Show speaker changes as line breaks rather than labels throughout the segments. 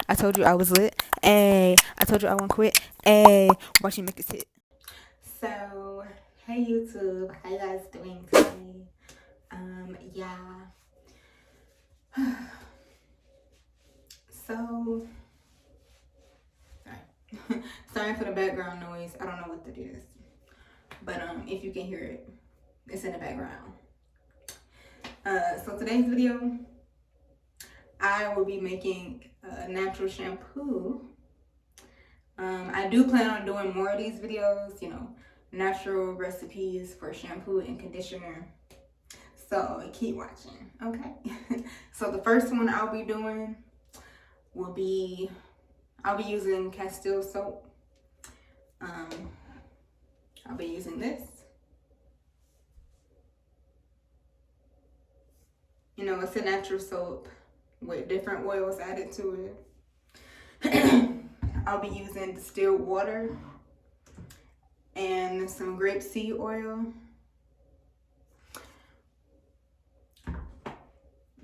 I told you I was lit. Ayy, I told you I won't quit. Ayy, watch you make this hit. So, hey YouTube, how you guys doing today? Yeah. So, sorry. Sorry for the background noise. I don't know what that is, but if you can hear it, it's in the background. So today's video, I will be making a natural shampoo. I do plan on doing more of these videos, you know, natural recipes for shampoo and conditioner. So keep watching, okay? So the first one I'll be doing will be, I'll be using Castile soap. I'll be using this. You know, it's a natural soap with different oils added to it. I'll be using distilled water and some grapeseed oil.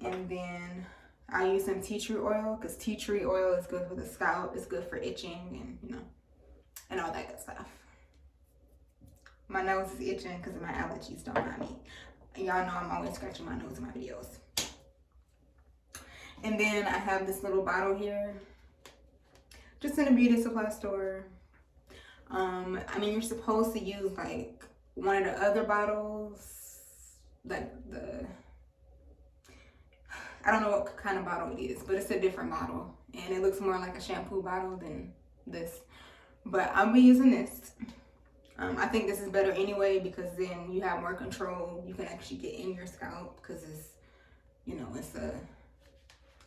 And then I'll use some tea tree oil because tea tree oil is good for the scalp. It's good for itching and, you know, and all that good stuff. My nose is itching because of my allergies, don't mind me. Y'all know I'm always scratching my nose in my videos. And then I have this little bottle here, just in a beauty supply store. I mean, you're supposed to use like one of the other bottles, like I don't know what kind of bottle it is, but it's a different bottle. And it looks more like a shampoo bottle than this. But I'll be using this. I think this is better anyway because then you have more control. You can actually get in your scalp because it's, you know, it's a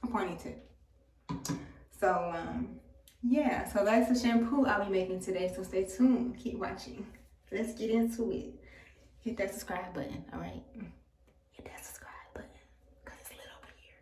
pointy tip. So, yeah, so that's the shampoo I'll be making today. So stay tuned. Keep watching. Let's get into it. Hit that subscribe button, all right? Hit that subscribe button because it's lit over here.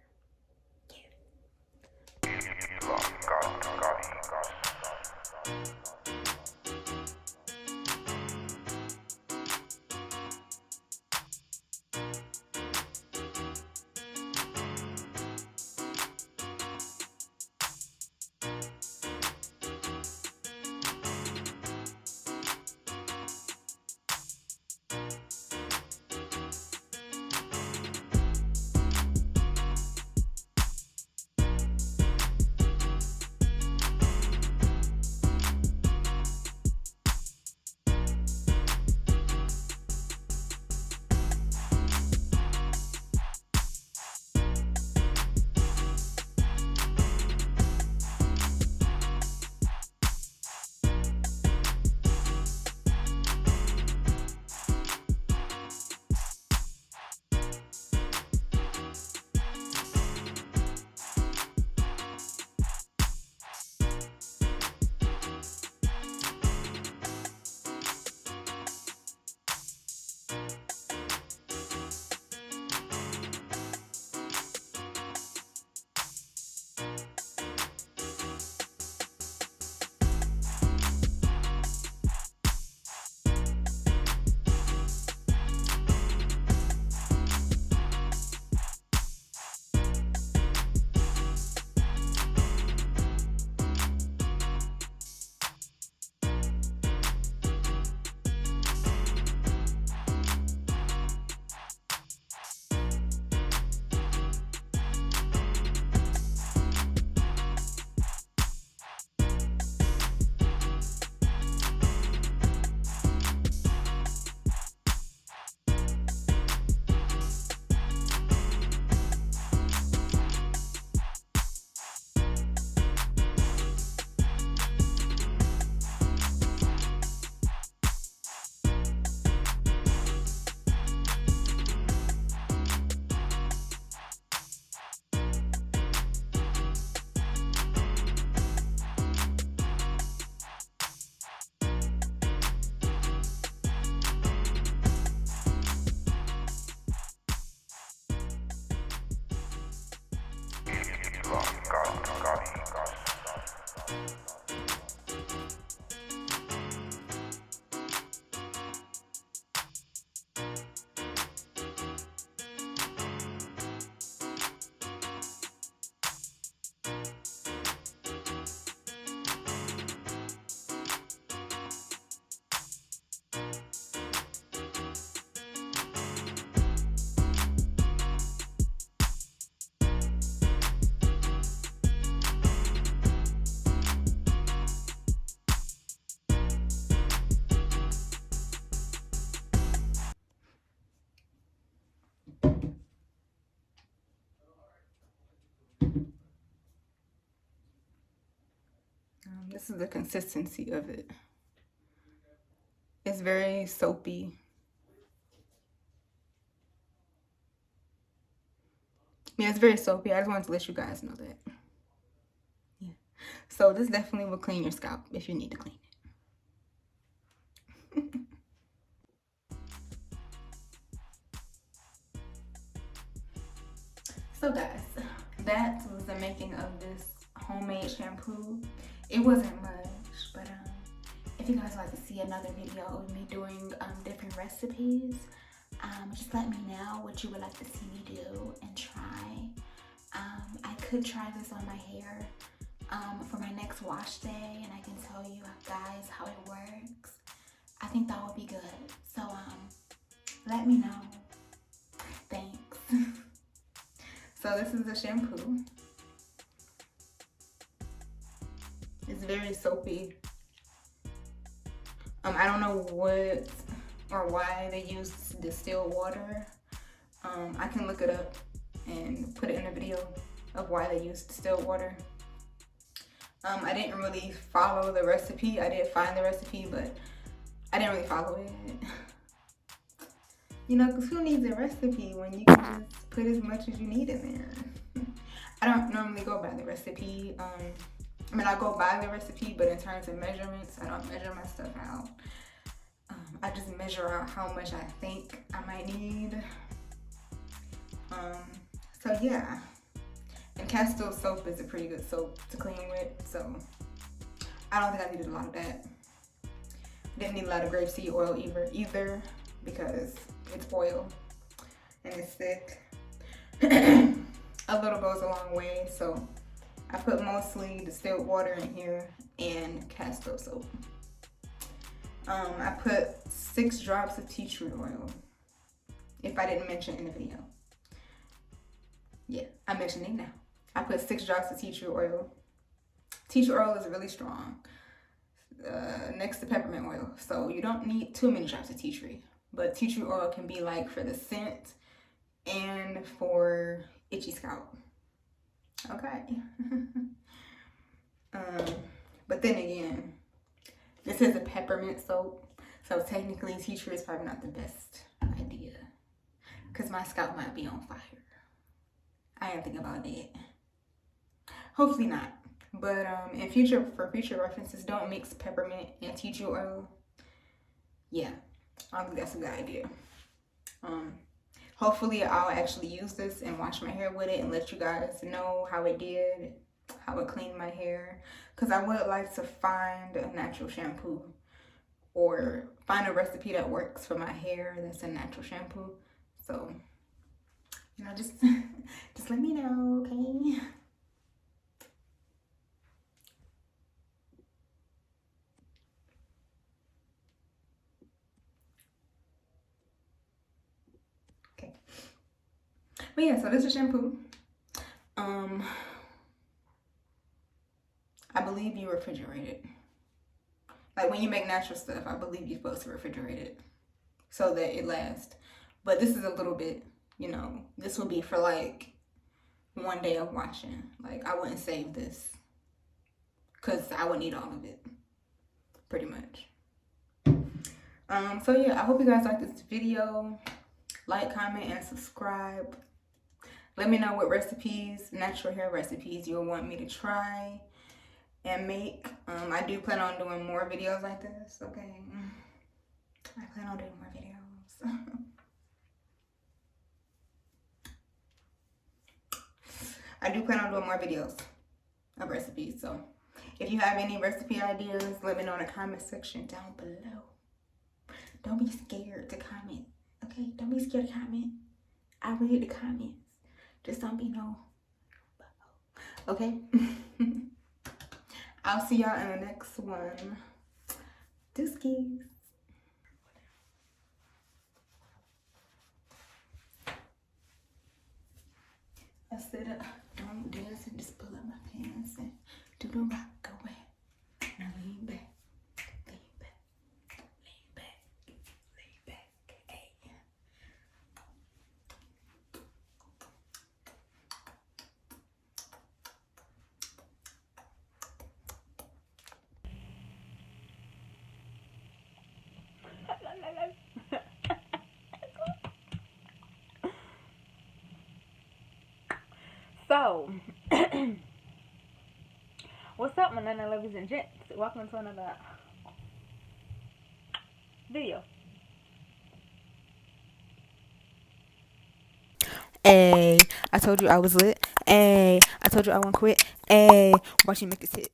This is the consistency of it. It's very soapy. Yeah, it's very soapy. I just wanted to let you guys know that. Yeah. So this definitely will clean your scalp if you need to clean it. So guys, that was the making of this homemade shampoo. It wasn't much, but if you guys like to see another video of me doing different recipes, just let me know what you would like to see me do and try. I could try this on my hair for my next wash day, and I can tell you guys how it works. I think that would be good. So let me know. Thanks. So this is the shampoo. It's very soapy. I don't know what or why they use distilled water. I can look it up and put it in a video of why they use distilled water. I didn't really follow the recipe. I did find the recipe, but I didn't really follow it. You know, because who needs a recipe when you can just put as much as you need in there? I don't normally go by the recipe. I mean, I go by the recipe, but in terms of measurements, I don't measure my stuff out. I just measure out how much I think I might need. So yeah. And Castile soap is a pretty good soap to clean with, so I don't think I needed a lot of that. I didn't need a lot of grapeseed oil either because it's oil and it's thick. A little goes a long way, so I put mostly distilled water in here and Castile soap. I put 6 drops of tea tree oil, if I didn't mention in the video. Yeah, I'm mentioning now. I put 6 drops of tea tree oil. Tea tree oil is really strong, next to peppermint oil, so you don't need too many drops of tea tree. But tea tree oil can be like for the scent and for itchy scalp. Okay. But then again, this is a peppermint soap, so technically tea tree is probably not the best idea because my scalp might be on fire. I am thinking about it. Hopefully not. But for future references, don't mix peppermint and tea tree oil. Yeah, I don't think that's a good idea. Hopefully I'll actually use this and wash my hair with it and let you guys know how it did, how it cleaned my hair. Because I would like to find a natural shampoo or find a recipe that works for my hair that's a natural shampoo. So, you know, just let me know, okay? Okay. But yeah, so this is shampoo. I believe you refrigerate it. Like when you make natural stuff, I believe you're supposed to refrigerate it so that it lasts. But this is a little bit, you know, this would be for like one day of washing. Like I wouldn't save this because I would need all of it, pretty much. So yeah, I hope you guys like this video. Like, comment, and subscribe. Let me know what recipes, natural hair recipes, you'll want me to try and make. I do plan on doing more videos like this, okay? I plan on doing more videos. I do plan on doing more videos of recipes, so if you have any recipe ideas, let me know in the comment section down below. Don't be scared to comment, okay? Don't be scared to comment. I read the comments. Just don't be no, okay? I'll see y'all in the next one. Dooskies. I said, don't dance and just pull up my pants and do the rock away. Now lean back. So, what's up, my nana ladies and gents? Welcome to another video. Hey, I told you I was lit. Hey, I told you I won't quit. Hey, watch you make this hit.